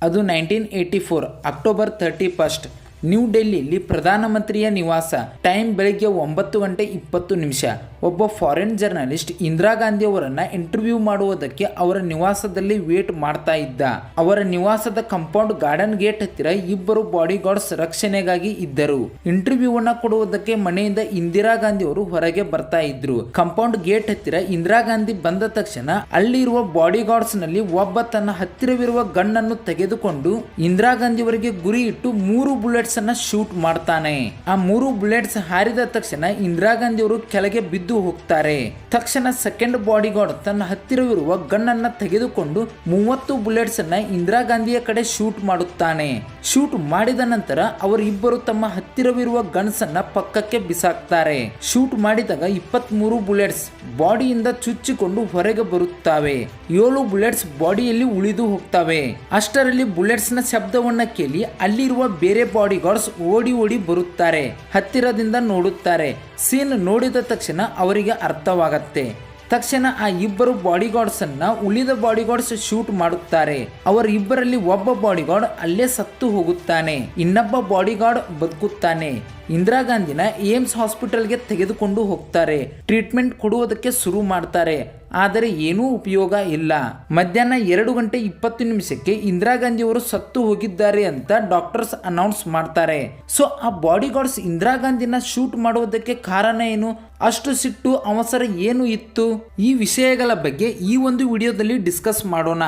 ಅದು 1984 October 31 new ಡೆಲ್ಲಿಯಲ್ಲಿ ಪ್ರಧಾನಮಂತ್ರಿಯ ನಿವಾಸ. Time ಬೆಳಿಗ್ಗೆ 9:20 ಒಬ್ಬ ಫಾರಿನ್ ಜರ್ನಲಿಸ್ಟ್ ಇಂದಿರಾ ಗಾಂಧಿ ಅವರನ್ನ ಇಂಟರ್ವ್ಯೂ ಮಾಡುವುದಕ್ಕೆ ಅವರ ನಿವಾಸದಲ್ಲಿ ವೇಟ್ ಮಾಡ್ತಾ ಇದ್ದ. ಅವರ ನಿವಾಸದ ಕಾಂಪೌಂಡ್ ಗಾರ್ಡನ್ ಗೇಟ್ ಹತ್ತಿರ ಇಬ್ಬರು ಬಾಡಿ ಗಾರ್ಡ್ಸ್ ರಕ್ಷಣೆಗಾಗಿ ಇದ್ದರು. ಇಂಟರ್ವ್ಯೂವನ್ನ ಕೊಡುವುದಕ್ಕೆ ಮನೆಯಿಂದ ಇಂದಿರಾ ಗಾಂಧಿ ಅವರು ಹೊರಗೆ ಬರ್ತಾ ಇದ್ರು. ಕಾಂಪೌಂಡ್ ಗೇಟ್ ಹತ್ತಿರ ಇಂದಿರಾ ಗಾಂಧಿ ಬಂದ ತಕ್ಷಣ ಅಲ್ಲಿರುವ ಬಾಡಿ ಗಾರ್ಡ್ಸ್ ನಲ್ಲಿ ಒಬ್ಬ ತನ್ನ ಹತ್ತಿರವಿರುವ ಗನ್ ಅನ್ನು ತೆಗೆದುಕೊಂಡು ಇಂದಿರಾ ಗಾಂಧಿ ಅವರಿಗೆ ಗುರಿ ಇಟ್ಟು 3 ಬುಲೆಟ್ಸ್ ಅನ್ನ ಶೂಟ್ ಮಾಡ್ತಾನೆ. ಆ 3 ಬುಲೆಟ್ಸ್ ಹಾರಿದ ತಕ್ಷಣ ಇಂದಿರಾ ಗಾಂಧಿ ಅವರು ಕೆಳಗೆ ಬಿದ್ದು ಹೋಗ್ತಾರೆ. ತಕ್ಷಣ ಸೆಕೆಂಡ್ ಬಾಡಿ ಗಾರ್ಡ್ ತನ್ನ ಹತ್ತಿರವಿರುವ ಗನ್ ಅನ್ನ ತೆಗೆದುಕೊಂಡು 30 ಬುಲೆಟ್ಸ್ ಅನ್ನ ಇಂದಿರಾ ಗಾಂಧಿಯ ಕಡೆ ಶೂಟ್ ಮಾಡುತ್ತಾನೆ. ಶೂಟ್ ಮಾಡಿದ ನಂತರ ಅವರಿಬ್ಬರು ತಮ್ಮ ಹತ್ತಿರವಿರುವ ಗನ್ಸ್ ಅನ್ನ ಪಕ್ಕಕ್ಕೆ ಬಿಸಾಕ್ತಾರೆ. ಶೂಟ್ ಮಾಡಿದಾಗ 23 ಬುಲೆಟ್ಸ್ ಬಾಡಿಯಿಂದ ಚುಚ್ಚಿಕೊಂಡು ಹೊರಗೆ ಬರುತ್ತವೆ. 7 ಬುಲೆಟ್ಸ್ ಬಾಡಿಯಲ್ಲಿ ಉಳಿದು ಹೋಗ್ತವೆ. ಅಷ್ಟರಲ್ಲಿ ಬುಲೆಟ್ಸ್ ನ ಶಬ್ದವನ್ನ ಕೇಳಿ ಅಲ್ಲಿರುವ ಬೇರೆ ಬಾಡಿ ಗಾರ್ಡ್ಸ್ ಓಡಿ ಬರುತ್ತಾರೆ. ಹತ್ತಿರದಿಂದ ನೋಡುತ್ತಾರೆ. ಸೀನ್ ನೋಡಿದ ತಕ್ಷಣ ಅವರಿಗೆ ಅರ್ಥವಾಗತ್ತೆ. ತಕ್ಷಣ ಆ ಇಬ್ಬರು ಬಾಡಿ ಗಾರ್ಡ್ಸ್ ಅನ್ನ ಉಳಿದ ಬಾಡಿ ಗಾರ್ಡ್ಸ್ ಶೂಟ್ ಮಾಡುತ್ತಾರೆ. ಅವರಿಬ್ಬರಲ್ಲಿ ಒಬ್ಬ ಬಾಡಿ ಗಾರ್ಡ್ ಅಲ್ಲೇ ಸತ್ತು ಹೋಗುತ್ತಾನೆ. ಇನ್ನೊಬ್ಬ ಬಾಡಿ ಗಾರ್ಡ್ ಬದುಕುತ್ತಾನೆ. ಇಂದಿರಾ ಗಾಂಧಿನ ಏಮ್ಸ್ ಹಾಸ್ಪಿಟಲ್ಗೆ ತೆಗೆದುಕೊಂಡು ಹೋಗ್ತಾರೆ. ಟ್ರೀಟ್ಮೆಂಟ್ ಕೊಡುವುದಕ್ಕೆ ಶುರು ಮಾಡ್ತಾರೆ. ಆದರೆ ಏನೂ ಉಪಯೋಗ ಇಲ್ಲ. ಮಧ್ಯಾಹ್ನ 2:20 ಇಂದಿರಾ ಗಾಂಧಿ ಅವರು ಸತ್ತು ಹೋಗಿದ್ದಾರೆ ಅಂತ ಡಾಕ್ಟರ್ಸ್ ಅನೌನ್ಸ್ ಮಾಡ್ತಾರೆ. ಸೊ ಆ ಬಾಡಿ ಗಾರ್ಡ್ಸ್ ಇಂದಿರಾ ಗಾಂಧಿನ ಶೂಟ್ ಮಾಡುವುದಕ್ಕೆ ಕಾರಣ ಏನು? ಅಷ್ಟು ಸಿಟ್ಟು ಅವಸರ ಏನು ಇತ್ತು? ಈ ವಿಷಯಗಳ ಬಗ್ಗೆ ಈ ಒಂದು ವಿಡಿಯೋದಲ್ಲಿ ಡಿಸ್ಕಸ್ ಮಾಡೋಣ.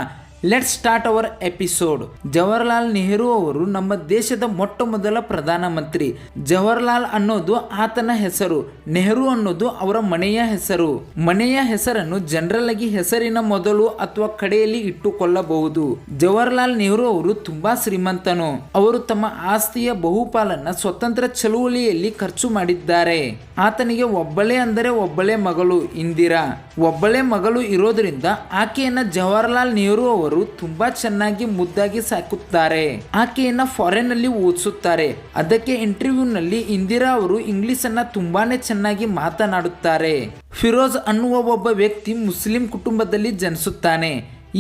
Let's start hour episode. Jawaharlal Nehru ಅವರು ನಮ್ಮ ದೇಶದ ಮೊಟ್ಟ ಮೊದಲ ಪ್ರಧಾನಮಂತ್ರಿ. ಜವಾಹರ್ಲಾಲ್ ಅನ್ನೋದು ಆತನ ಹೆಸರು, ನೆಹರು ಅನ್ನೋದು ಅವರ ಮನೆಯ ಹೆಸರು. ಮನೆಯ ಹೆಸರನ್ನು ಜನರಲ್ ಆಗಿ ಹೆಸರಿನ ಮೊದಲು ಅಥವಾ ಕಡೆಯಲ್ಲಿ ಇಟ್ಟುಕೊಳ್ಳಬಹುದು. ಜವಾಹರ್ಲಾಲ್ ನೆಹರು ಅವರು ತುಂಬಾ ಶ್ರೀಮಂತನು. ಅವರು ತಮ್ಮ ಆಸ್ತಿಯ ಬಹುಪಾಲನ್ನ ಸ್ವತಂತ್ರ ಚಳುವಳಿಯಲ್ಲಿ ಖರ್ಚು ಮಾಡಿದ್ದಾರೆ. ಆತನಿಗೆ ಒಬ್ಬಳೇ ಮಗಳು ಇಂದಿರಾ. ಒಬ್ಬಳೇ ಮಗಳು ಇರೋದ್ರಿಂದ ಆಕೆಯನ್ನ ಜವಾಹರ್ಲಾಲ್ ನೆಹರು ಅವರು ತುಂಬಾ ಚೆನ್ನಾಗಿ ಮುದ್ದಾಗಿ ಸಾಕುತ್ತಾರೆ. ಆಕೆಯನ್ನ ಫಾರಿನ್ ನಲ್ಲಿ ಓದಿಸುತ್ತಾರೆ. ಅದಕ್ಕೆ ಇಂಟರ್ವ್ಯೂ ನಲ್ಲಿ ಇಂದಿರಾ ಅವರು ಇಂಗ್ಲಿಷ್ ಅನ್ನ ತುಂಬಾನೇ ಚೆನ್ನಾಗಿ ಮಾತನಾಡುತ್ತಾರೆ. ಫಿರೋಜ್ ಅನ್ನುವ ಒಬ್ಬ ವ್ಯಕ್ತಿ ಮುಸ್ಲಿಂ ಕುಟುಂಬದಲ್ಲಿ ಜನಿಸುತ್ತಾನೆ.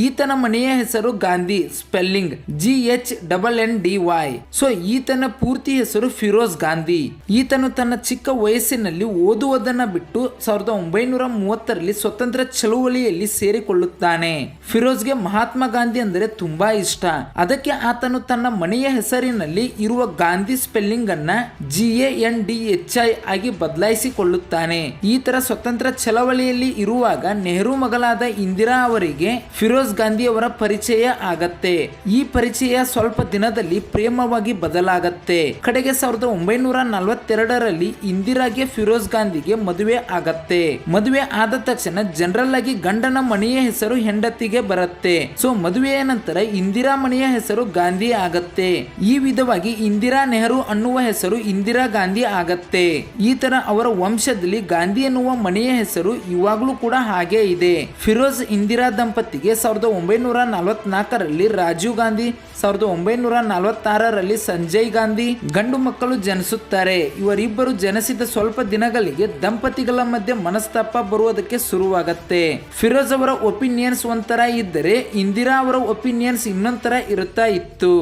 ಈತನ ಮನೆಯ ಹೆಸರು ಗಾಂಧಿ, ಸ್ಪೆಲ್ಲಿಂಗ್ GHNNDY. ಸೊ ಈತನ ಪೂರ್ತಿ ಹೆಸರು ಫಿರೋಜ್ ಗಾಂಧಿ. ಈತನು ತನ್ನ ಚಿಕ್ಕ ವಯಸ್ಸಿನಲ್ಲಿ ಓದುವುದನ್ನ ಬಿಟ್ಟು 1930ರಲ್ಲಿ ಸ್ವತಂತ್ರ ಚಳುವಳಿಯಲ್ಲಿ ಸೇರಿಕೊಳ್ಳುತ್ತಾನೆ. ಫಿರೋಜ್ಗೆ ಮಹಾತ್ಮ ಗಾಂಧಿ ಅಂದರೆ ತುಂಬಾ ಇಷ್ಟ. ಅದಕ್ಕೆ ಆತನು ತನ್ನ ಮನೆಯ ಹೆಸರಿನಲ್ಲಿ ಇರುವ ಗಾಂಧಿ ಸ್ಪೆಲ್ಲಿಂಗ್ ಅನ್ನ GANDHI ಆಗಿ ಬದಲಾಯಿಸಿಕೊಳ್ಳುತ್ತಾನೆ. ಈ ತರ ಸ್ವತಂತ್ರ ಚಳವಳಿಯಲ್ಲಿ ಇರುವಾಗ ನೆಹರು ಮಗಳಾದ ಇಂದಿರಾ ಅವರಿಗೆ ಫಿರೋಜ್ ಗಾಂಧಿ ಅವರ ಪರಿಚಯ ಆಗತ್ತೆ. ಈ ಪರಿಚಯ ಸ್ವಲ್ಪ ದಿನದಲ್ಲಿ ಪ್ರೇಮವಾಗಿ ಬದಲಾಗತ್ತೆ. ಕಡೆಗೆ 1942ರಲ್ಲಿ ಇಂದಿರಾಗೆ ಫಿರೋಜ್ ಗಾಂಧಿಗೆ ಮದುವೆ ಆಗತ್ತೆ. ಮದುವೆ ಆದ ತಕ್ಷಣ ಜನರಲ್ ಆಗಿ ಗಂಡನ ಮನೆಯ ಹೆಸರು ಹೆಂಡತಿಗೆ ಬರುತ್ತೆ. ಸೊ ಮದುವೆಯ ನಂತರ ಇಂದಿರಾ ಮನೆಯ ಹೆಸರು ಗಾಂಧಿ ಆಗತ್ತೆ. ಈ ವಿಧವಾಗಿ ಇಂದಿರಾ ನೆಹರು ಅನ್ನುವ ಹೆಸರು ಇಂದಿರಾ ಗಾಂಧಿ ಆಗತ್ತೆ. ಈ ತರ ಅವರ ವಂಶದಲ್ಲಿ ಗಾಂಧಿ ಎನ್ನುವ ಮನೆಯ ಹೆಸರು ಇವಾಗಲೂ ಕೂಡ ಹಾಗೆ ಇದೆ. ಫಿರೋಜ್ ಇಂದಿರಾ ದಂಪತಿಗೆ 1944ರಲ್ಲಿ ರಾಜೀವ್ ಗಾಂಧಿ, 1946ರಲ್ಲಿ ಸಂಜಯ್ ಗಾಂಧಿ ಗಂಡು ಮಕ್ಕಳು ಜನಿಸುತ್ತಾರೆ. ಇವರಿಬ್ಬರು ಜನಿಸಿದ ಸ್ವಲ್ಪ ದಿನಗಳಿಗೆ ದಂಪತಿಗಳ ಮಧ್ಯೆ ಮನಸ್ತಾಪ ಬರುವುದಕ್ಕೆ ಶುರುವಾಗತ್ತೆ. ಫಿರೋಜ್ ಅವರ ಒಪಿನಿಯನ್ಸ್ ಒಂಥರ ಇದ್ದರೆ ಇಂದಿರಾ ಅವರ ಒಪಿನಿಯನ್ಸ್ ಇನ್ನೊಂಥರ ಇರುತ್ತಾ ಇತ್ತು.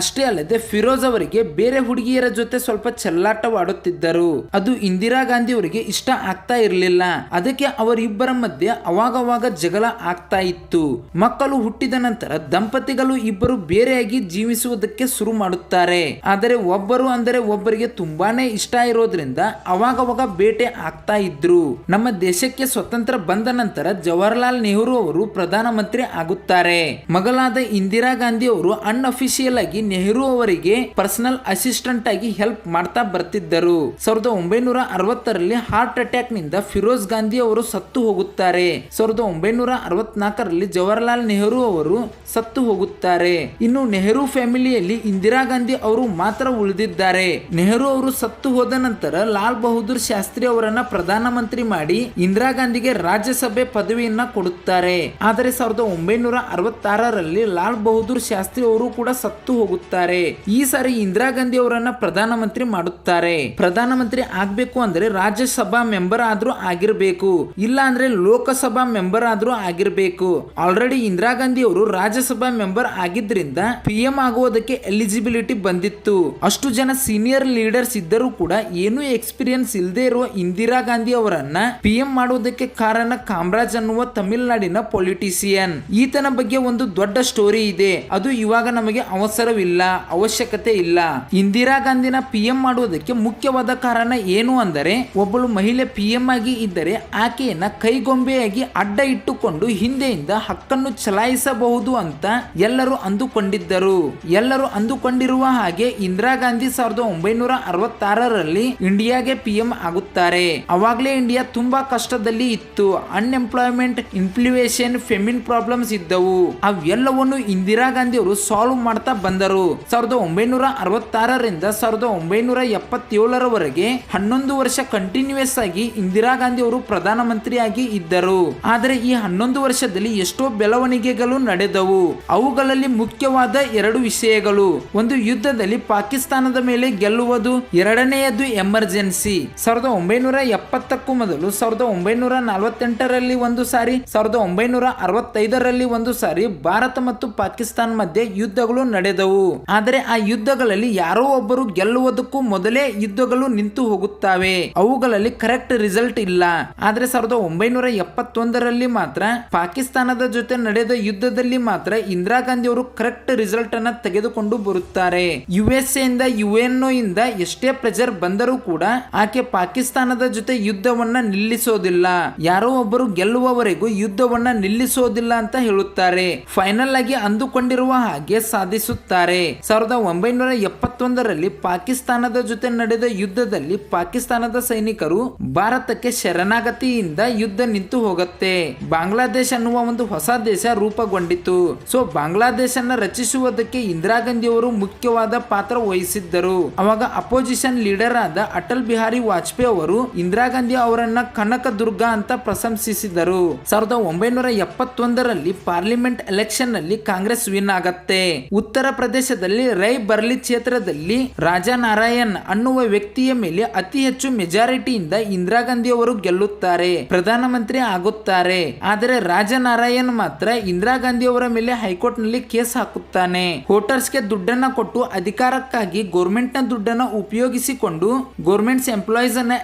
ಅಷ್ಟೇ ಅಲ್ಲದೆ ಫಿರೋಜ್ ಅವರಿಗೆ ಬೇರೆ ಹುಡುಗಿಯರ ಜೊತೆ ಸ್ವಲ್ಪ ಚೆಲ್ಲಾಟವಾಡುತ್ತಿದ್ದರು. ಅದು ಇಂದಿರಾ ಗಾಂಧಿ ಅವರಿಗೆ ಇಷ್ಟ ಆಗ್ತಾ ಇರಲಿಲ್ಲ. ಅದಕ್ಕೆ ಅವರಿಬ್ಬರ ಮಧ್ಯೆ ಅವಾಗವಾಗ ಜಗಳ ಆಗ್ತಾ ಇತ್ತು. ಮಕ್ಕಳು ಹುಟ್ಟಿದ ನಂತರ ದಂಪತಿಗಳು ಇಬ್ಬರು ಬೇರೆಯಾಗಿ ಜೀವಿಸುವುದಕ್ಕೆ ಶುರು ಮಾಡುತ್ತಾರೆ. ಆದರೆ ಒಬ್ಬರು ಅಂದರೆ ಒಬ್ಬರಿಗೆ ತುಂಬಾನೇ ಇಷ್ಟ ಇರೋದ್ರಿಂದ ಅವಾಗವಾಗ ಬೇಟೆ ಆಗ್ತಾ ಇದ್ರು. ನಮ್ಮ ದೇಶಕ್ಕೆ ಸ್ವತಂತ್ರ ಬಂದ ನಂತರ ಜವಾಹರ್ಲಾಲ್ ನೆಹರು ಅವರು ಪ್ರಧಾನಮಂತ್ರಿ ಆಗುತ್ತಾರೆ. ಮಗಳಾದ ಇಂದಿರಾ ಗಾಂಧಿ ಅವರು ಅನ್ಅಫಿಷಿಯಲ್ ಆಗಿ ನೆಹರು ಅವರಿಗೆ ಪರ್ಸನಲ್ ಅಸಿಸ್ಟೆಂಟ್ ಆಗಿ ಹೆಲ್ಪ್ ಮಾಡ್ತಾ ಬರ್ತಿದ್ದರು. 1960ರಲ್ಲಿ ಹಾರ್ಟ್ ಅಟ್ಯಾಕ್ ನಿಂದ ಫಿರೋಜ್ ಗಾಂಧಿ ಅವರು ಸತ್ತು ಹೋಗುತ್ತಾರೆ. 1964ರಲ್ಲಿ ಜವಾಹರ್ಲಾಲ್ ನೆಹರು ಅವರು ಸತ್ತು ಹೋಗುತ್ತಾರೆ. ಇನ್ನು ನೆಹರು ಫ್ಯಾಮಿಲಿಯಲ್ಲಿ ಇಂದಿರಾ ಗಾಂಧಿ ಅವರು ಮಾತ್ರ ಉಳಿದಿದ್ದಾರೆ. ನೆಹರು ಅವರು ಸತ್ತು ಹೋದ ನಂತರ ಲಾಲ್ ಬಹದ್ದೂರ್ ಶಾಸ್ತ್ರಿ ಅವರನ್ನ ಪ್ರಧಾನಮಂತ್ರಿ ಮಾಡಿ ಇಂದಿರಾ ಗಾಂಧಿಗೆ ರಾಜ್ಯಸಭೆ ಪದವಿಯನ್ನ ಕೊಡುತ್ತಾರೆ. ಆದರೆ 1966ರಲ್ಲಿ ಲಾಲ್ ಬಹದ್ದೂರ್ ಶಾಸ್ತ್ರಿ ಅವರು ಕೂಡ ಸತ್ತು ಹೋಗುತ್ತಾರೆ. ಈ ಸಾರಿ ಇಂದಿರಾ ಗಾಂಧಿ ಅವರನ್ನ ಪ್ರಧಾನಮಂತ್ರಿ ಮಾಡುತ್ತಾರೆ. ಪ್ರಧಾನಮಂತ್ರಿ ಆಗ್ಬೇಕು ಅಂದ್ರೆ ರಾಜ್ಯಸಭಾ ಮೆಂಬರ್ ಆದ್ರೂ ಆಗಿರ್ಬೇಕು, ಇಲ್ಲ ಅಂದ್ರೆ ಲೋಕಸಭಾ ಮೆಂಬರ್ ಆದ್ರೂ ಆಗಿರ್ಬೇಕು. ಆಲ್ರೆಡಿ ಇಂದಿರಾ ಗಾಂಧಿ ಅವರು ರಾಜ್ಯಸಭಾ ಮೆಂಬರ್ ಆಗಿದ್ರಿಂದ PM ಆಗುವುದಕ್ಕೆ ಎಲಿಜಿಬಿಲಿಟಿ ಬಂದಿತ್ತು. ಅಷ್ಟು ಜನ ಸೀನಿಯರ್ ಲೀಡರ್ಸ್ ಇದ್ದರೂ ಕೂಡ ಏನೂ ಎಕ್ಸ್ಪೀರಿಯನ್ಸ್ ಇಲ್ಲದೆ ಇರುವ ಇಂದಿರಾ ಗಾಂಧಿ ಅವರನ್ನ PM ಮಾಡುವುದಕ್ಕೆ ಕಾರಣ ಕಾಮರಾಜ್ ಅನ್ನುವ ತಮಿಳುನಾಡಿನ ಪೊಲಿಟಿಷಿಯನ್. ಈತನ ಬಗ್ಗೆ ಒಂದು ದೊಡ್ಡ ಸ್ಟೋರಿ ಇದೆ. ಅದು ಇವಾಗ ನಮಗೆ ಅವಸರವಿಲ್ಲ, ಅವಶ್ಯಕತೆ ಇಲ್ಲ. ಇಂದಿರಾ ಗಾಂಧಿನ PM ಮಾಡುವುದಕ್ಕೆ ಮುಖ್ಯವಾದ ಕಾರಣ ಏನು ಅಂದರೆ, ಒಬ್ಬಳು ಮಹಿಳೆ PM ಆಗಿ ಇದ್ದರೆ ಆಕೆಯನ್ನ ಕೈಗೊಂಬೆಯಾಗಿ ಅಡ್ಡ ಇಟ್ಟುಕೊಂಡು ಹಿಂದೆಯಿಂದ ಹಕ್ಕನ್ನು ಚಲಾಯಿಸಬಹುದು ಅಂತ ಎಲ್ಲರೂ ಅಂದುಕೊಂಡಿದ್ದರು. ಎಲ್ಲರೂ ಅಂದುಕೊಂಡಿರುವ ಹಾಗೆ ಇಂದಿರಾ ಗಾಂಧಿ 1966ರಲ್ಲಿ ಇಂಡಿಯಾಗೆ PM ಆಗುತ್ತಾರೆ. ಅವಾಗಲೇ ಇಂಡಿಯಾ ತುಂಬಾ ಕಷ್ಟದಲ್ಲಿ ಇತ್ತು. ಅನ್ಎಂಪ್ಲಾಯ್ಮೆಂಟ್, ಇನ್ಫ್ಲೇಷನ್, ಫೆಮಿನ್ ಪ್ರಾಬ್ಲಮ್ಸ್ ಇದ್ದವು. ಅವೆಲ್ಲವನ್ನು ಇಂದಿರಾ ಗಾಂಧಿ ಅವರು ಸಾಲ್ವ್ ಮಾಡ್ತಾ ಬಂದರು. 1966ರಿಂದ 1977ರವರೆಗೆ 11 ವರ್ಷ ಕಂಟಿನ್ಯೂಸ್ ಆಗಿ ಇಂದಿರಾ ಗಾಂಧಿ ಅವರು ಪ್ರಧಾನಮಂತ್ರಿಯಾಗಿ ಇದ್ದರು. ಆದರೆ ಈ 11 ವರ್ಷದಲ್ಲಿ ಎಷ್ಟೋ ಬೆಳವಣಿಗೆಗಳು ನಡೆದವು. ಅವುಗಳಲ್ಲಿ ಮುಖ್ಯವಾದ 2 ವಿಷಯಗಳು. ಒಂದು, ಯುದ್ಧದಲ್ಲಿ ಪಾಕಿಸ್ತಾನದ ಮೇಲೆ ಗೆಲ್ಲುವುದು. ಎರಡನೆಯದು ಎಮರ್ಜೆನ್ಸಿ. 1970ಕ್ಕೂ ಮೊದಲು 1948ರಲ್ಲಿ ಒಂದು ಸಾರಿ, 1965ರಲ್ಲಿ ಒಂದು ಸಾರಿ ಭಾರತ ಮತ್ತು ಪಾಕಿಸ್ತಾನ ಮಧ್ಯೆ ಯುದ್ಧಗಳು ನಡೆದವು. ಆದರೆ ಆ ಯುದ್ಧಗಳಲ್ಲಿ ಯಾರೋ ಒಬ್ಬರು ಗೆಲ್ಲುವುದಕ್ಕೂ ಮೊದಲೇ ಯುದ್ಧಗಳು ನಿಂತು ಹೋಗುತ್ತವೆ. ಅವುಗಳಲ್ಲಿ ಕರೆಕ್ಟ್ ರಿಸಲ್ಟ್ ಇಲ್ಲ. ಆದ್ರೆ 1971ರಲ್ಲಿ ಮಾತ್ರ ಪಾಕಿಸ್ತಾನದ ಜೊತೆ ನಡೆದ ಯುದ್ಧದಲ್ಲಿ ಮಾತ್ರ ಇಂದಿರಾ ಗಾಂಧಿ ಅವರು ಕರೆಕ್ಟ್ ರಿಸಲ್ಟ್ ಅನ್ನ ತೆಗೆದುಕೊಂಡು ಬರುತ್ತಾರೆ. USA ಇಂದ UNO ಇಂದ ಎಷ್ಟೇ ಪ್ರೆಷರ್ ಬಂದರೂ ಕೂಡ ಆಕೆ ಪಾಕಿಸ್ತಾನದ ಜೊತೆ ಯುದ್ಧವನ್ನ ನಿಲ್ಲಿಸೋದಿಲ್ಲ. ಯಾರೋ ಒಬ್ಬರು ಗೆಲ್ಲುವವರೆಗೂ ಯುದ್ಧವನ್ನ ನಿಲ್ಲಿಸೋದಿಲ್ಲ ಅಂತ ಹೇಳುತ್ತಾರೆ. ಫೈನಲ್ ಆಗಿ ಅಂದುಕೊಂಡಿರುವ ಹಾಗೆ ಸಾಧಿಸುತ್ತಾರೆ. 1971ರಲ್ಲಿ ಪಾಕಿಸ್ತಾನದ ಜೊತೆ ನಡೆದ ಯುದ್ಧದಲ್ಲಿ ಪಾಕಿಸ್ತಾನದ ಸೈನಿಕರು ಭಾರತಕ್ಕೆ ಶರಣಾಗತಿಯಿಂದ ಯುದ್ಧ ನಿಂತು ಹೋಗುತ್ತೆ. ಬಾಂಗ್ಲಾದೇಶ ಅನ್ನುವ ಒಂದು ಹೊಸ ದೇಶ ರೂಪುಗೊಂಡಿತು. ಸೊ ಬಾಂಗ್ಲಾದೇಶನ ರಚಿಸುವುದಕ್ಕೆ ಇಂದಿರಾ ಗಾಂಧಿ ಅವರು ಮುಖ್ಯವಾದ ಪಾತ್ರ ವಹಿಸಿದ್ದರು. ಅವಾಗ ಅಪೋಸಿಷನ್ ಲೀಡರ್ ಆದ ಅಟಲ್ ಬಿಹಾರಿ ವಾಜಪೇಯಿ ಅವರು ಇಂದಿರಾ ಗಾಂಧಿ ಅವರನ್ನ ಕನಕ ದುರ್ಗ ಅಂತ ಪ್ರಶಂಸಿಸಿದರು. 1971ರಲ್ಲಿ ಪಾರ್ಲಿಮೆಂಟ್ ಎಲೆಕ್ಷನ್ ನಲ್ಲಿ ಕಾಂಗ್ರೆಸ್ ವಿನ್ ಆಗತ್ತೆ. ಉತ್ತರ ಪ್ರದೇಶದಲ್ಲಿ ರೈ ಬರ್ಲಿ ಕ್ಷೇತ್ರದಲ್ಲಿ ರಾಜಾ ನಾರಾಯಣ್ ಅನ್ನುವ ವ್ಯಕ್ತಿಯ ಮೇಲೆ ಅತಿ ಹೆಚ್ಚು ಮೆಜಾರಿಟಿಯಿಂದ ಇಂದಿರಾ ಗಾಂಧಿ ಅವರು ಗೆಲ್ಲುತ್ತಾರೆ, ಪ್ರಧಾನಮಂತ್ರಿ ಆಗುತ್ತಾರೆ. ಆದರೆ ರಾಜಾ ನಾರಾಯಣ್ ಮಾತ್ರ ಇಂದಿರಾ ಗಾಂಧಿ ಅವರ ಮೇಲೆ ಹೈಕೋರ್ಟ್ ನಲ್ಲಿ ಕೇಸ್ ಹಾಕುತ್ತಾನೆ. ವೋಟರ್ಸ್ಗೆ ದುಡ್ಡನ್ನ ಕೊಟ್ಟು ಅಧಿಕಾರಕ್ಕಾಗಿ ಗೌರ್ಮೆಂಟ್ ನ ದುಡ್ಡನ್ನ ಉಪಯೋಗಿಸಿಕೊಂಡು ಗೌರ್ಮೆಂಟ್ಸ್ ಎಂಪ್ಲಾಯೀಸ್ ಅನ್ನ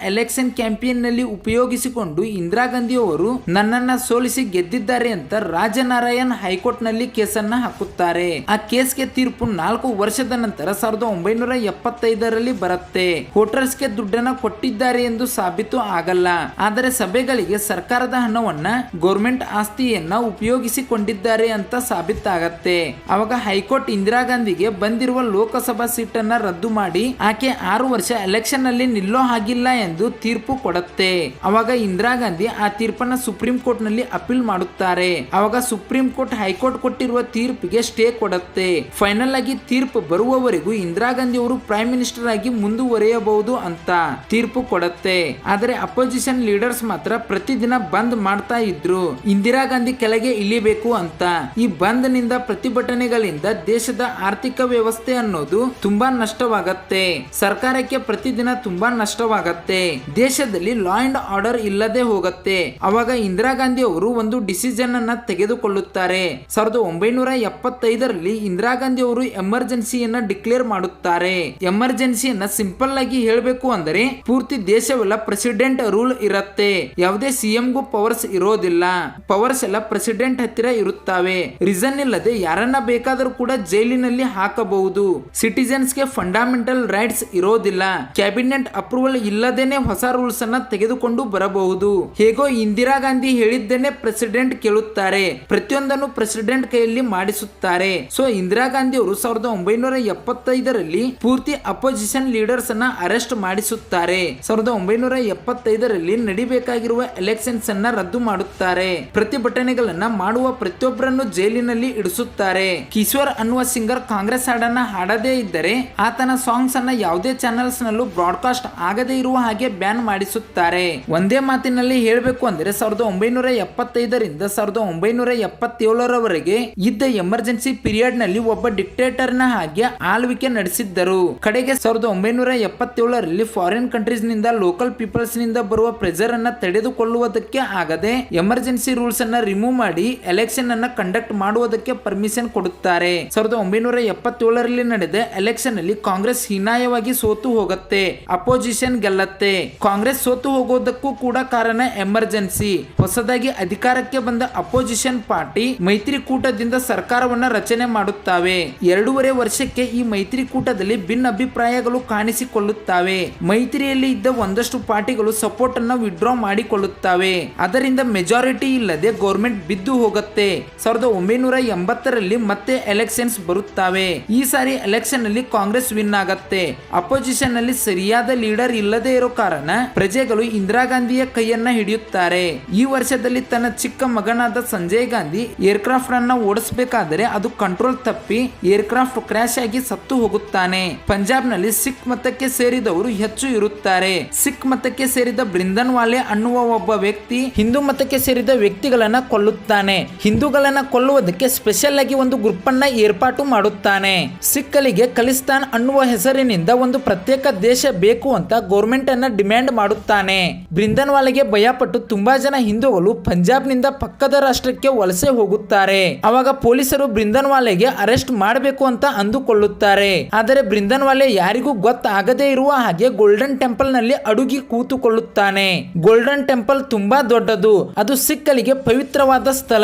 ಎಲೆಕ್ಷನ್ ಕ್ಯಾಂಪೇನ್ ನಲ್ಲಿ ಉಪಯೋಗಿಸಿಕೊಂಡು ಇಂದಿರಾ ಗಾಂಧಿ ಅವರು ನನ್ನನ್ನ ಸೋಲಿಸಿ ಗೆದ್ದಿದ್ದಾರೆ ಅಂತ ರಾಜಾ ನಾರಾಯಣ್ ಹೈಕೋರ್ಟ್ ನಲ್ಲಿ ಕೇಸನ್ನ ಹಾಕುತ್ತಾರೆ. ಆ ಕೇಸ್ಗೆ ತೀರ್ಪು 4 ವರ್ಷದ ನಂತರ 1975ರಲ್ಲಿ ಬರುತ್ತೆ. ವೋಟರ್ಸ್ಗೆ ದುಡ್ಡನ್ನ ಕೊಟ್ಟಿದ್ದಾರೆ ಎಂದು ಸಾಬೀತು ಆಗಲ್ಲ. ಆದರೆ ಸಭೆಗಳಿಗೆ ಸರ್ಕಾರದ ಹಣವನ್ನ ಗೌರ್ಮೆಂಟ್ ಆಸ್ತಿಯನ್ನ ಉಪಯೋಗಿಸಿಕೊಂಡಿದ್ದಾರೆ ಅಂತ ಸಾಬೀತಾಗತ್ತೆ. ಅವಾಗ ಹೈಕೋರ್ಟ್ ಇಂದಿರಾ ಗಾಂಧಿಗೆ ಬಂದಿರುವ ಲೋಕಸಭಾ ಸೀಟನ್ನ ರದ್ದು ಮಾಡಿ ಆಕೆ 6 ವರ್ಷ ಎಲೆಕ್ಷನ್ ನಲ್ಲಿ ನಿಲ್ಲೋ ಹಾಗಿಲ್ಲ ಎಂದು ತೀರ್ಪು ಕೊಡುತ್ತೆ. ಅವಾಗ ಇಂದಿರಾ ಗಾಂಧಿ ಆ ತೀರ್ಪನ್ನ ಸುಪ್ರೀಂ ಕೋರ್ಟ್ ನಲ್ಲಿ ಅಪೀಲ್ ಮಾಡುತ್ತಾರೆ. ಅವಾಗ ಸುಪ್ರೀಂ ಕೋರ್ಟ್ ಹೈಕೋರ್ಟ್ ಕೊಟ್ಟಿರುವ ತೀರ್ಪಿಗೆ ಸ್ಟೇ ಕೊಡುತ್ತೆ. ಫೈನಲ್ ಆಗಿ ತೀರ್ಪು ಬರುವವರೆಗೂ ಇಂದಿರಾ ಗಾಂಧಿ ಅವರು ಪ್ರೈಮ್ ಮಿನಿಸ್ಟರ್ ಆಗಿ ಮುಂದುವರಿಯಬಹುದು ಅಂತ ತೀರ್ಪು ಕೊಡುತ್ತೆ. ಆದರೆ ಅಪೋಸಿಷನ್ ಲೀಡರ್ಸ್ ಮಾತ್ರ ಪ್ರತಿದಿನ ಬಂದ್ ಮಾಡ್ತಾ ಇದ್ರು, ಇಂದಿರಾ ಗಾಂಧಿ ಕೆಳಗೆ ಇಳಿಬೇಕು ಅಂತ. ಈ ಬಂದ್ ನಿಂದ ಪ್ರತಿಭಟನೆಗಳಿಂದ ದೇಶದ ಆರ್ಥಿಕ ವ್ಯವಸ್ಥೆ ಅನ್ನೋದು ತುಂಬಾ ನಷ್ಟವಾಗತ್ತೆ. ಸರ್ಕಾರಕ್ಕೆ ಪ್ರತಿದಿನ ತುಂಬಾ ನಷ್ಟವಾಗತ್ತೆ. ದೇಶದಲ್ಲಿ ಲಾ ಅಂಡ್ ಆರ್ಡರ್ ಇಲ್ಲದೆ ಹೋಗುತ್ತೆ. ಅವಾಗ ಇಂದಿರಾ ಗಾಂಧಿ ಅವರು ಒಂದು ಡಿಸಿಷನ್ ಅನ್ನ ತೆಗೆದುಕೊಳ್ಳುತ್ತಾರೆ. 1975ರಲ್ಲಿ ಇಂದಿರಾ ಗಾಂಧಿ ಅವರು ಎಮರ್ಜೆನ್ಸಿಯನ್ನ ಡಿಕ್ಲೇರ್ ಮಾಡುತ್ತಾರೆ. ಎಮರ್ಜೆನ್ಸಿಯನ್ನ ಸಿಂಪಲ್ ಆಗಿ ಹೇಳಬೇಕು ಅಂದರೆ ಪೂರ್ತಿ ದೇಶವೆಲ್ಲ ಪ್ರೆಸಿಡೆಂಟ್ ರೂಲ್ ಇರುತ್ತೆ. ಯಾವುದೇ CMಗೂ ಪವರ್ಸ್ ಇರೋದಿಲ್ಲ. ಪವರ್ಸ್ ಎಲ್ಲ ಪ್ರೆಸಿಡೆಂಟ್ ಹತ್ತಿರ ಇರುತ್ತವೆ. ರೀಸನ್ ಇಲ್ಲದೆ ಯಾರನ್ನ ಬೇಕಾದರೂ ಕೂಡ ಜೈಲಿನಲ್ಲಿ ಹಾಕಬಹುದು. ಸಿಟಿಜನ್ಸ್ಗೆ ಫಂಡಮೆಂಟಲ್ ರೈಟ್ಸ್ ಇರೋದಿಲ್ಲ. ಕ್ಯಾಬಿನೆಟ್ ಅಪ್ರೂವಲ್ ಇಲ್ಲದೇನೆ ಹೊಸ ರೂಲ್ಸ್ ಅನ್ನ ತೆಗೆದುಕೊಂಡು ಬರಬಹುದು. ಹೇಗೋ ಇಂದಿರಾ ಗಾಂಧಿ ಹೇಳಿದ್ದೇನೆ ಪ್ರೆಸಿಡೆಂಟ್ ಕೇಳುತ್ತಾರೆ. ಪ್ರತಿಯೊಂದನ್ನು ಪ್ರೆಸಿಡೆಂಟ್ ಕೈಯಲ್ಲಿ ಮಾಡಿಸುತ್ತಾರೆ. ಸೊ ಇಂದಿರಾ ಗಾಂಧಿ ಅವರು 1975ರಲ್ಲಿ ಪೂರ್ತಿ ಅಪೋಸಿಷನ್ ಲೀಡರ್ಸ್ ಅನ್ನ ಅರೆಸ್ಟ್ ಮಾಡಿಸುತ್ತಾರೆ. 1975ರಲ್ಲಿ ನಡಿಬೇಕಾಗಿರುವ ಎಲೆಕ್ಷನ್ಸ್ ಅನ್ನ ರದ್ದು ಮಾಡುತ್ತಾರೆ. ಪ್ರತಿಭಟನೆಗಳನ್ನ ಮಾಡುವ ಪ್ರತಿಯೊಬ್ಬರನ್ನು ಜೈಲಿನಲ್ಲಿ ಇಡಿಸುತ್ತಾರೆ. ಕಿಶೋರ್ ಅನ್ನುವ ಸಿಂಗರ್ ಕಾಂಗ್ರೆಸ್ ಹಾಡನ್ನ ಹಾಡದೇ ಇದ್ದರೆ ಆತನ ಸಾಂಗ್ಸ್ ಅನ್ನ ಯಾವುದೇ ಚಾನೆಲ್ಸ್ ನಲ್ಲೂ ಬ್ರಾಡ್ಕಾಸ್ಟ್ ಆಗದೇ ಇರುವ ಹಾಗೆ ಬ್ಯಾನ್ ಮಾಡಿಸುತ್ತಾರೆ. ಒಂದೇ ಮಾತಿನಲ್ಲಿ ಹೇಳಬೇಕು ಅಂದರೆ 1975ರಿಂದ 1977ರವರೆಗೆ ಇದ್ದ ಎಮರ್ಜೆನ್ಸಿ ಪೀರಿಯಡ್ ನಲ್ಲಿ ಒಬ್ಬ ಡಿಕ್ಟೇಟರ್ ನ ಹಾಗೆ ಆಳ್ವಿಕೆ ನಡೆಸಿದ್ದರು. ಕಡೆಗೆ 1977ರಲ್ಲಿ ಫಾರಿನ್ ಕಂಟ್ರೀಸ್ ನಿಂದ ಲೋಕಲ್ ಪೀಪಲ್ಸ್ ನಿಂದ ಬರುವ ಪ್ರೆಷರ್ ಅನ್ನ ತಡೆದುಕೊಳ್ಳುವುದಕ್ಕೆ ಆಗದೆ ಎಮರ್ಜೆನ್ಸಿ ರೂಲ್ಸ್ ಅನ್ನ ರಿಮೂವ್ ಮಾಡಿ ಮಾಡಿ ಎಲೆಕ್ಷನ್ ಅನ್ನ ಕಂಡಕ್ಟ್ ಮಾಡುವುದಕ್ಕೆ ಪರ್ಮಿಷನ್ ಕೊಡುತ್ತಾರೆ. 1977ರಲ್ಲಿ ನಡೆದ ಎಲೆಕ್ಷನ್ ಅಲ್ಲಿ ಕಾಂಗ್ರೆಸ್ ಹೀನಾಯವಾಗಿ ಸೋತು ಹೋಗುತ್ತೆ, ಅಪೋಸಿಷನ್ ಗೆಲ್ಲತ್ತೆ. ಕಾಂಗ್ರೆಸ್ ಸೋತು ಹೋಗೋದಕ್ಕೂ ಕೂಡ ಕಾರಣ ಎಮರ್ಜೆನ್ಸಿ. ಹೊಸದಾಗಿ ಅಧಿಕಾರಕ್ಕೆ ಬಂದ ಅಪೋಸಿಷನ್ ಪಾರ್ಟಿ ಮೈತ್ರಿಕೂಟದಿಂದ ಸರ್ಕಾರವನ್ನ ರಚನೆ ಮಾಡುತ್ತವೆ. 2.5 ವರ್ಷಕ್ಕೆ ಈ ಮೈತ್ರಿಕೂಟದಲ್ಲಿ ಭಿನ್ನಾಭಿಪ್ರಾಯಗಳು ಕಾಣಿಸಿಕೊಳ್ಳುತ್ತವೆ. ಮೈತ್ರಿಯಲ್ಲಿ ಇದ್ದ ಒಂದಷ್ಟು ಪಾರ್ಟಿಗಳು ಸಪೋರ್ಟ್ ಅನ್ನ ವಿಡ್ರಾ ಮಾಡಿಕೊಳ್ಳುತ್ತವೆ. ಅದರಿಂದ ಮೆಜಾರಿಟಿ ಇಲ್ಲದೆ ಗೌರ್ಮೆಂಟ್ ಬಿದ್ದು ಹೋಗುತ್ತೆ. 1980ರಲ್ಲಿ ಮತ್ತೆ ಎಲೆಕ್ಷನ್ಸ್ ಬರುತ್ತವೆ. ಈ ಸಾರಿ ಎಲೆಕ್ಷನ್ ಅಲ್ಲಿ ಕಾಂಗ್ರೆಸ್ ವಿನ್ ಆಗತ್ತೆ. ಅಪೋಸಿಷನ್ ಅಲ್ಲಿ ಸರಿಯಾದ ಲೀಡರ್ ಇಲ್ಲದೆ ಇರೋ ಕಾರಣ ಪ್ರಜೆಗಳು ಇಂದಿರಾ ಗಾಂಧಿಯ ಕೈಯನ್ನ ಹಿಡಿಯುತ್ತಾರೆ. ಈ ವರ್ಷದಲ್ಲಿ ತನ್ನ ಚಿಕ್ಕ ಮಗನಾದ ಸಂಜಯ್ ಗಾಂಧಿ ಏರ್ಕ್ರಾಫ್ಟ್ ಅನ್ನ ಓಡಿಸಬೇಕಾದರೆ ಅದು ಕಂಟ್ರೋಲ್ ತಪ್ಪಿ ಏರ್ಕ್ರಾಫ್ಟ್ ಕ್ರಾಶ್ ಆಗಿ ಸತ್ತು ಹೋಗುತ್ತಾನೆ. ಪಂಜಾಬ್ ನಲ್ಲಿ ಸಿಖ್ ಮತಕ್ಕೆ ಸೇರಿದವರು ಹೆಚ್ಚು ಇರುತ್ತಾರೆ. ಸಿಖ್ ಮತಕ್ಕೆ ಸೇರಿದ ಬ್ರಿಂದನ್ ವಾಲೆ ಅನ್ನುವ ಒಬ್ಬ ವ್ಯಕ್ತಿ ಹಿಂದೂ ಮತಕ್ಕೆ ಸೇರಿದ ವ್ಯಕ್ತಿಗಳನ್ನ ಕೊಲ್ಲುತ್ತಾನೆ. ಹಿಂದೂಗಳನ್ನ ಕೊಲ್ಲುವುದಕ್ಕೆ ಸ್ಪೆಷಲ್ ಆಗಿ ಒಂದು ಗ್ರೂಪ್ ಅನ್ನ ಏರ್ಪಾಟು ಮಾಡುತ್ತಾನೆ. ಸಿಖ್ಗಳಿಗೆ ಖಲಿಸ್ತಾನ್ ಅನ್ನುವ ಹೆಸರಿನಿಂದ ಒಂದು ಪ್ರತ್ಯೇಕ ದೇಶ ಬೇಕು ಅಂತ ಗೌರ್ಮೆಂಟ್ ಅನ್ನ ಡಿಮ್ಯಾಂಡ್ ಮಾಡುತ್ತಾನೆ. ಬ್ರಿಂದನ್ ವಾಲೆಗೆ ಭಯಪಟ್ಟು ತುಂಬಾ ಜನ ಹಿಂದೂಗಳು ಪಂಜಾಬ್ ನಿಂದ ಪಕ್ಕದ ರಾಷ್ಟ್ರಕ್ಕೆ ವಲಸೆ ಹೋಗುತ್ತಾರೆ. ಅವಾಗ ಪೊಲೀಸರು ಬ್ರಿಂದನ್ ವಾಲೆಗೆ ಅರೆಸ್ಟ್ ಮಾಡಬೇಕು ಅಂತ ಅಂದುಕೊಳ್ಳುತ್ತಾರೆ. ಆದರೆ ಬ್ರಿಂದನ್ ವಾಲೆ ಯಾರಿಗೂ ಗೊತ್ತಾಗದೇ ಇರುವ ಹಾಗೆ ಗೋಲ್ಡನ್ ಟೆಂಪಲ್ ನಲ್ಲಿ ಅಡುಗಿ ಕೂತುಕೊಳ್ಳುತ್ತಾನೆ. ಗೋಲ್ಡನ್ ಟೆಂಪಲ್ ತುಂಬಾ ದೊಡ್ಡದು. ಅದು ಸಿಖ್ಗಳಿಗೆ ಪವಿತ್ರವಾದ ಸ್ಥಳ.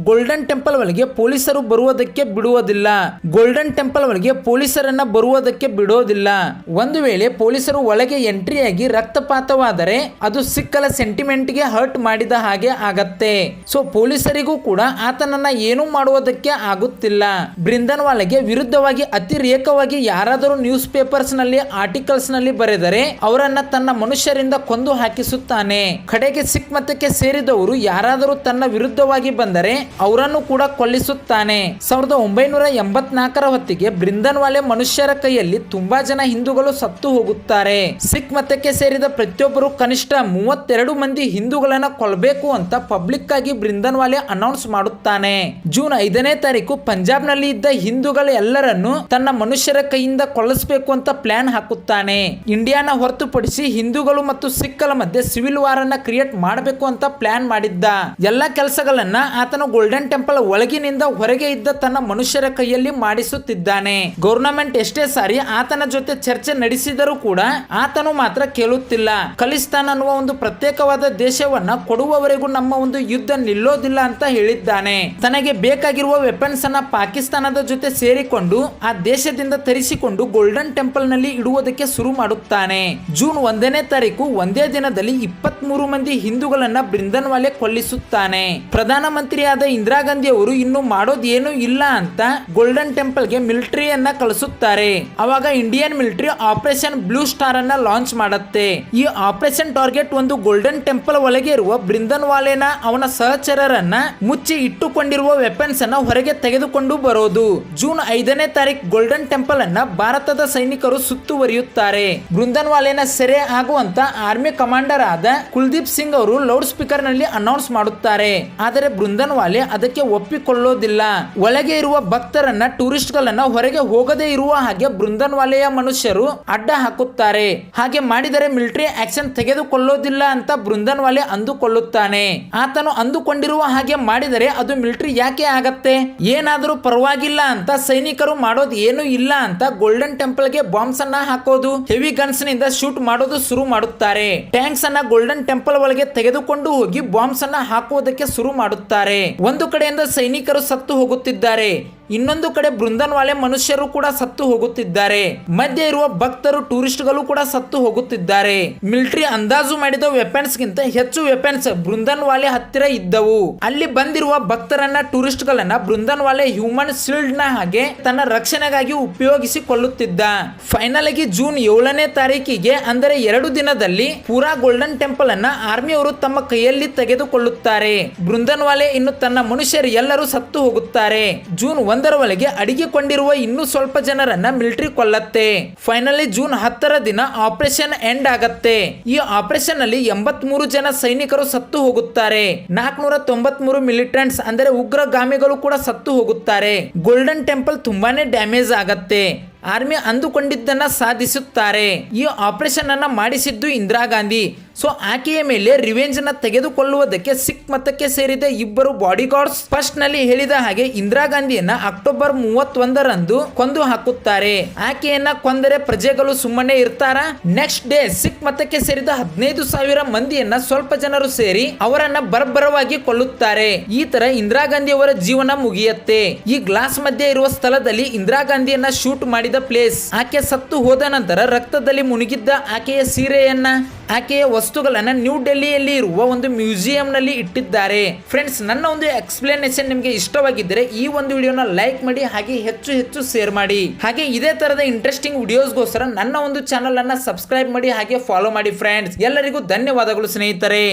ಗೋಲ್ಡನ್ ಟೆಂಪಲ್ ಒಳಗೆ ಪೊಲೀಸರು ಬರುವುದಕ್ಕೆ ಬಿಡುವುದಿಲ್ಲ. ಗೋಲ್ಡನ್ ಟೆಂಪಲ್ ಒಳಗೆ ಪೊಲೀಸರನ್ನ ಬರುವುದಕ್ಕೆ ಬಿಡೋದಿಲ್ಲ. ಒಂದು ವೇಳೆ ಪೊಲೀಸರು ಒಳಗೆ ಎಂಟ್ರಿ ಆಗಿ ರಕ್ತಪಾತವಾದರೆ ಅದು ಸಿಖ್ಗಳ ಸೆಂಟಿಮೆಂಟ್ ಗೆ ಹರ್ಟ್ ಮಾಡಿದ ಹಾಗೆ ಆಗತ್ತೆ. ಸೊ ಪೊಲೀಸರಿಗೂ ಕೂಡ ಆತನನ್ನ ಏನು ಮಾಡುವುದಕ್ಕೆ ಆಗುತ್ತಿಲ್ಲ. ಬ್ರಿಂದನ್ ವಾಲೆಗೆ ವಿರುದ್ಧವಾಗಿ ಅತಿರೇಕವಾಗಿ ಯಾರಾದರೂ ನ್ಯೂಸ್ ಪೇಪರ್ಸ್ ನಲ್ಲಿ ಆರ್ಟಿಕಲ್ಸ್ ನಲ್ಲಿ ಬರೆದರೆ ಅವರನ್ನ ತನ್ನ ಮನುಷ್ಯರಿಂದ ಕೊಂದು ಹಾಕಿಸುತ್ತಾನೆ. ಕಡೆಗೆ ಸಿಖ್ ಮತಕ್ಕೆ ಸೇರಿದವರು ಯಾರಾದರೂ ತನ್ನ ವಿರುದ್ಧವಾಗಿ ಬಂದರೆ ಅವರನ್ನು ಕೂಡ ಕೊಲ್ಲಿಸುತ್ತಾನೆ. 1984ರ ಹೊತ್ತಿಗೆ ಬ್ರಿಂದನ್ ವಾಲೆ ಮನುಷ್ಯರ ಕೈಯಲ್ಲಿ ತುಂಬಾ ಜನ ಹಿಂದೂಗಳು ಸತ್ತು ಹೋಗುತ್ತಾರೆ. ಸಿಖ್ ಮತಕ್ಕೆ ಸೇರಿದ ಪ್ರತಿಯೊಬ್ಬರು ಕನಿಷ್ಠ 32 ಮಂದಿ ಹಿಂದೂಗಳನ್ನ ಕೊಲ್ಲಬೇಕು ಅಂತ ಪಬ್ಲಿಕ್ ಆಗಿ ಬ್ರಿಂದನ್ ವಾಲೆ ಅನೌನ್ಸ್ ಮಾಡುತ್ತಾನೆ. ಜೂನ್ 5ನೇ ತಾರೀಕು ಪಂಜಾಬ್ ನಲ್ಲಿ ಇದ್ದ ಹಿಂದೂಗಳ ಎಲ್ಲರನ್ನು ತನ್ನ ಮನುಷ್ಯರ ಕೈಯಿಂದ ಕೊಲ್ಲಿಸಬೇಕು ಅಂತ ಪ್ಲಾನ್ ಹಾಕುತ್ತಾನೆ. ಇಂಡಿಯಾನ ಹೊರತುಪಡಿಸಿ ಹಿಂದೂಗಳು ಮತ್ತು ಸಿಖ್ಗಳ ಮಧ್ಯೆ ಸಿವಿಲ್ ವಾರ್ ಅನ್ನ ಕ್ರಿಯೇಟ್ ಮಾಡಬೇಕು ಅಂತ ಪ್ಲಾನ್ ಮಾಡಿದ್ದ. ಎಲ್ಲ ಕೆಲಸಗಳನ್ನ ಆತನು ಗೋಲ್ಡನ್ ಟೆಂಪಲ್ ಒಳಗಿನಿಂದ ಹೊರಗೆ ಇದ್ದ ತನ್ನ ಮನುಷ್ಯರ ಕೈಯಲ್ಲಿ ಮಾಡಿಸುತ್ತಿದ್ದಾನೆ. ಗವರ್ನಮೆಂಟ್ ಎಷ್ಟೇ ಸಾರಿ ಆತನ ಜೊತೆ ಚರ್ಚೆ ನಡೆಸಿದರೂ ಕೂಡ ಆತನು ಮಾತ್ರ ಕೇಳುತ್ತಿಲ್ಲ. ಖಲಿಸ್ತಾನ್ ಅನ್ನುವ ಒಂದು ಪ್ರತ್ಯೇಕವಾದ ದೇಶವನ್ನ ಕೊಡುವವರೆಗೂ ನಮ್ಮ ಒಂದು ಯುದ್ಧ ನಿಲ್ಲೋದಿಲ್ಲ ಅಂತ ಹೇಳಿದ್ದಾನೆ. ತನಗೆ ಬೇಕಾಗಿರುವ ವೆಪನ್ಸ್ ಅನ್ನ ಪಾಕಿಸ್ತಾನದ ಜೊತೆ ಸೇರಿಕೊಂಡು ಆ ದೇಶದಿಂದ ತರಿಸಿಕೊಂಡು ಗೋಲ್ಡನ್ ಟೆಂಪಲ್ ನಲ್ಲಿ ಇಡುವುದಕ್ಕೆ ಶುರು ಮಾಡುತ್ತಾನೆ. ಜೂನ್ 1ನೇ ತಾರೀಕು ಒಂದೇ ದಿನದಲ್ಲಿ 23 ಮಂದಿ ಹಿಂದೂಗಳನ್ನ ಬ್ರಿಂದನ್ ವಾಲೆ ಕೊಲ್ಲಿಸುತ್ತಾನೆ. ಪ್ರಧಾನಮಂತ್ರಿಯಾದ ಇಂದಿರಾ ಗಾಂಧಿ ಅವರು ಇನ್ನು ಮಾಡೋದು ಏನು ಇಲ್ಲ ಅಂತ ಗೋಲ್ಡನ್ ಟೆಂಪಲ್ ಗೆ ಮಿಲಿಟರಿಯನ್ನ ಕಳಿಸುತ್ತಾರೆ. ಅವಾಗ Indian military operation blue star ಅನ್ನ ಲಾಂಚ್ ಮಾಡುತ್ತೆ. ಈ ಆಪರೇಷನ್ ಟಾರ್ಗೆಟ್ ಒಂದು ಗೋಲ್ಡನ್ ಟೆಂಪಲ್ ಒಳಗೆ ಇರುವ ಬ್ರಿಂದನ್ ವಾಲೆನ ಅವನ ಸಹಚರರನ್ನ ಮುಚ್ಚಿ ಇಟ್ಟುಕೊಂಡಿರುವ ವೆಪನ್ಸ್ ಅನ್ನ ಹೊರಗೆ ತೆಗೆದುಕೊಂಡು ಬರೋದು. ಜೂನ್ 5ನೇ ತಾರೀಕು ಗೋಲ್ಡನ್ ಟೆಂಪಲ್ ಅನ್ನ ಭಾರತದ ಸೈನಿಕರು ಸುತ್ತುವರಿಯುತ್ತಾರೆ. ಬ್ರಿಂದನ್ ವಾಲೆನ ಸೆರೆ ಆಗುವಂತ ಆರ್ಮಿ ಕಮಾಂಡರ್ ಆದ ಕುಲ್ದೀಪ್ ಸಿಂಗ್ ಅವರು ಲೌಡ್ ಸ್ಪೀಕರ್ ನಲ್ಲಿ ಅನೌನ್ಸ್ ಮಾಡುತ್ತಾರೆ. ಆದರೆ ಬ್ರಿಂದನ್ ವಾಲೆ ಅದಕ್ಕೆ ಒಪ್ಪಿಕೊಳ್ಳೋದಿಲ್ಲ. ಒಳಗೆ ಇರುವ ಭಕ್ತರನ್ನ ಟೂರಿಸ್ಟ್ ಗಳನ್ನ ಹೊರಗೆ ಹೋಗದೇ ಇರುವ ಹಾಗೆ ಬ್ರಿಂದನ್ ವಾಲೆಯ ಮನುಷ್ಯರು ಅಡ್ಡ ಹಾಕುತ್ತಾರೆ. ಹಾಗೆ ಮಾಡಿದರೆ ಮಿಲಿಟರಿ ಆಕ್ಷನ್ ತೆಗೆದುಕೊಳ್ಳೋದಿಲ್ಲ ಅಂತ ಬ್ರಿಂದನ್ ವಾಲೆ ಅಂದುಕೊಳ್ಳುತ್ತಾನೆ. ಆತನು ಅಂದುಕೊಂಡಿರುವ ಹಾಗೆ ಮಾಡಿದರೆ ಅದು ಮಿಲಿಟರಿ ಯಾಕೆ ಆಗತ್ತೆ, ಏನಾದರೂ ಪರವಾಗಿಲ್ಲ ಅಂತ ಸೈನಿಕರು ಮಾಡೋದು ಏನು ಇಲ್ಲ ಅಂತ ಗೋಲ್ಡನ್ ಟೆಂಪಲ್ ಗೆ ಬಾಂಬ್ಸ್ ಅನ್ನ ಹಾಕೋದು, ಹೆವಿ ಗನ್ಸ್ ನಿಂದ ಶೂಟ್ ಮಾಡೋದು ಶುರು ಮಾಡುತ್ತಾರೆ. ಟ್ಯಾಂಕ್ಸ್ ಅನ್ನ ಗೋಲ್ಡನ್ ಟೆಂಪಲ್ ಒಳಗೆ ತೆಗೆದುಕೊಂಡು ಹೋಗಿ ಬಾಂಬ್ಸ್ ಅನ್ನ ಹಾಕುವುದಕ್ಕೆ ಶುರು ಮಾಡುತ್ತಾರೆ. ಒಂದು ಕಡೆಯಿಂದ ಸೈನಿಕರು ಸತ್ತು ಹೋಗುತ್ತಿದ್ದಾರೆ, ಇನ್ನೊಂದು ಕಡೆ ಬ್ರಿಂದನ್ ವಾಲೆ ಮನುಷ್ಯರು ಕೂಡ ಸತ್ತು ಹೋಗುತ್ತಿದ್ದಾರೆ. ಮಧ್ಯೆ ಇರುವ ಭಕ್ತರು ಟೂರಿಸ್ಟ್ಗಳು ಕೂಡ ಸತ್ತು ಹೋಗುತ್ತಿದ್ದಾರೆ. ಮಿಲಿಟರಿ ಅಂದಾಜು ಮಾಡಿದ ವೆಪನ್ಸ್ ಗಿಂತ ಹೆಚ್ಚು ವೆಪನ್ಸ್ ಬ್ರಿಂದನ್ ವಾಲೆ ಹತ್ತಿರ ಇದ್ದವು. ಅಲ್ಲಿ ಬಂದಿರುವ ಭಕ್ತರನ್ನ ಟೂರಿಸ್ಟ್ ಗಳನ್ನ ಬ್ರಿಂದನ್ ವಾಲೆ ಹ್ಯೂಮನ್ ಶೀಲ್ಡ್ ನ ಹಾಗೆ ತನ್ನ ರಕ್ಷಣೆಗಾಗಿ ಉಪಯೋಗಿಸಿಕೊಳ್ಳುತ್ತಿದ್ದ. ಫೈನಲ್ ಆಗಿ ಜೂನ್ 7ನೇ ತಾರೀಕಿಗೆ ಅಂದರೆ 2 ದಿನದಲ್ಲಿ ಪೂರಾ ಗೋಲ್ಡನ್ ಟೆಂಪಲ್ ಅನ್ನ ಆರ್ಮಿಯವರು ತಮ್ಮ ಕೈಯಲ್ಲಿ ತೆಗೆದುಕೊಳ್ಳುತ್ತಾರೆ. ಬ್ರಿಂದನ್ ವಾಲೆ ಇನ್ನು ತನ್ನ ಮನುಷ್ಯರು ಎಲ್ಲರೂ ಸತ್ತು ಹೋಗುತ್ತಾರೆ. ಜೂನ್ 1ರ ಒಳಗೆ ಅಡಗಿಕೊಂಡಿರುವ ಇನ್ನೂ ಸ್ವಲ್ಪ ಜನರನ್ನ ಮಿಲಿಟರಿ ಕೊಲ್ಲತ್ತೆ. ಫೈನಲಿ ಜೂನ್ 10ರ ದಿನ ಆಪರೇಷನ್ ಎಂಡ್ ಆಗತ್ತೆ. ಈ ಆಪರೇಷನ್ ಅಲ್ಲಿ 83 ಜನ ಸೈನಿಕರು ಸತ್ತು ಹೋಗುತ್ತಾರೆ. 493 ಮಿಲಿಟೆಂಟ್ಸ್ ಅಂದರೆ ಉಗ್ರಗಾಮಿಗಳು ಕೂಡ ಸತ್ತು ಹೋಗುತ್ತಾರೆ. ಗೋಲ್ಡನ್ ಟೆಂಪಲ್ ತುಂಬಾನೇ ಡ್ಯಾಮೇಜ್ ಆಗತ್ತೆ. ಆರ್ಮಿ ಅಂದುಕೊಂಡಿದ್ದನ್ನ ಸಾಧಿಸುತ್ತಾರೆ. ಈ ಆಪರೇಷನ್ ಅನ್ನ ಮಾಡಿಸಿದ್ದು ಇಂದಿರಾ ಗಾಂಧಿ. ಸೊ ಆಕೆಯ ಮೇಲೆ ರಿವೆಂಜ್ ನ ತೆಗೆದುಕೊಳ್ಳುವುದಕ್ಕೆ ಸಿಖ್ ಮತಕ್ಕೆ ಸೇರಿದ ಇಬ್ಬರು ಬಾಡಿ ಗಾರ್ಡ್ಸ್ ಫಸ್ಟ್ ನಲ್ಲಿ ಹೇಳಿದ ಹಾಗೆ ಇಂದಿರಾ ಗಾಂಧಿಯನ್ನ ಅಕ್ಟೋಬರ್ 31ರಂದು ಕೊಂದು ಹಾಕುತ್ತಾರೆ. ಆಕೆಯನ್ನ ಕೊಂದರೆ ಪ್ರಜೆಗಳು ಸುಮ್ಮನೆ ಇರ್ತಾರ? ನೆಕ್ಸ್ಟ್ ಡೇ ಸಿಖ್ ಮತಕ್ಕೆ ಸೇರಿದ 15,000 ಮಂದಿಯನ್ನ ಸ್ವಲ್ಪ ಜನರು ಸೇರಿ ಅವರನ್ನ ಬರ್ಬರವಾಗಿ ಕೊಲ್ಲುತ್ತಾರೆ. ಈ ತರ ಇಂದಿರಾ ಗಾಂಧಿ ಅವರ ಜೀವನ ಮುಗಿಯುತ್ತೆ. ಈ ಗ್ಲಾಸ್ ಮಧ್ಯೆ ಇರುವ ಸ್ಥಳದಲ್ಲಿ ಇಂದಿರಾ ಗಾಂಧಿಯನ್ನ ಶೂಟ್ ಮಾಡಿದ ಪ್ಲೇಸ್. ಆಕೆ ಸತ್ತು ಹೋದ ನಂತರ ರಕ್ತದಲ್ಲಿ ಮುಳುಗಿದ್ದ ಆಕೆಯ ಸೀರೆಯನ್ನ, ಆಕೆಯ ವಸ್ತುಗಳನ್ನ ನ್ಯೂ ಡೆಲ್ಲಿಯಲ್ಲಿ ಇರುವ ಒಂದು ಮ್ಯೂಸಿಯಂ ನಲ್ಲಿ ಇಟ್ಟಿದ್ದಾರೆ. ಫ್ರೆಂಡ್ಸ್, ನನ್ನ ಒಂದು ಎಕ್ಸ್ಪ್ಲನೇಷನ್ ನಿಮಗೆ ಇಷ್ಟವಾಗಿದ್ದರೆ ಈ ಒಂದು ವಿಡಿಯೋನ ಲೈಕ್ ಮಾಡಿ, ಹಾಗೆ ಹೆಚ್ಚು ಶೇರ್ ಮಾಡಿ. ಹಾಗೆ ಇದೇ ತರದ ಇಂಟ್ರೆಸ್ಟಿಂಗ್ ವಿಡಿಯೋಸ್ಗೋಸ್ಕರ ನನ್ನ ಒಂದು ಚಾನಲ್ ಅನ್ನ ಸಬ್ಸ್ಕ್ರೈಬ್ ಮಾಡಿ, ಹಾಗೆ ಫಾಲೋ ಮಾಡಿ. ಫ್ರೆಂಡ್ಸ್, ಎಲ್ಲರಿಗೂ ಧನ್ಯವಾದಗಳು ಸ್ನೇಹಿತರೆ.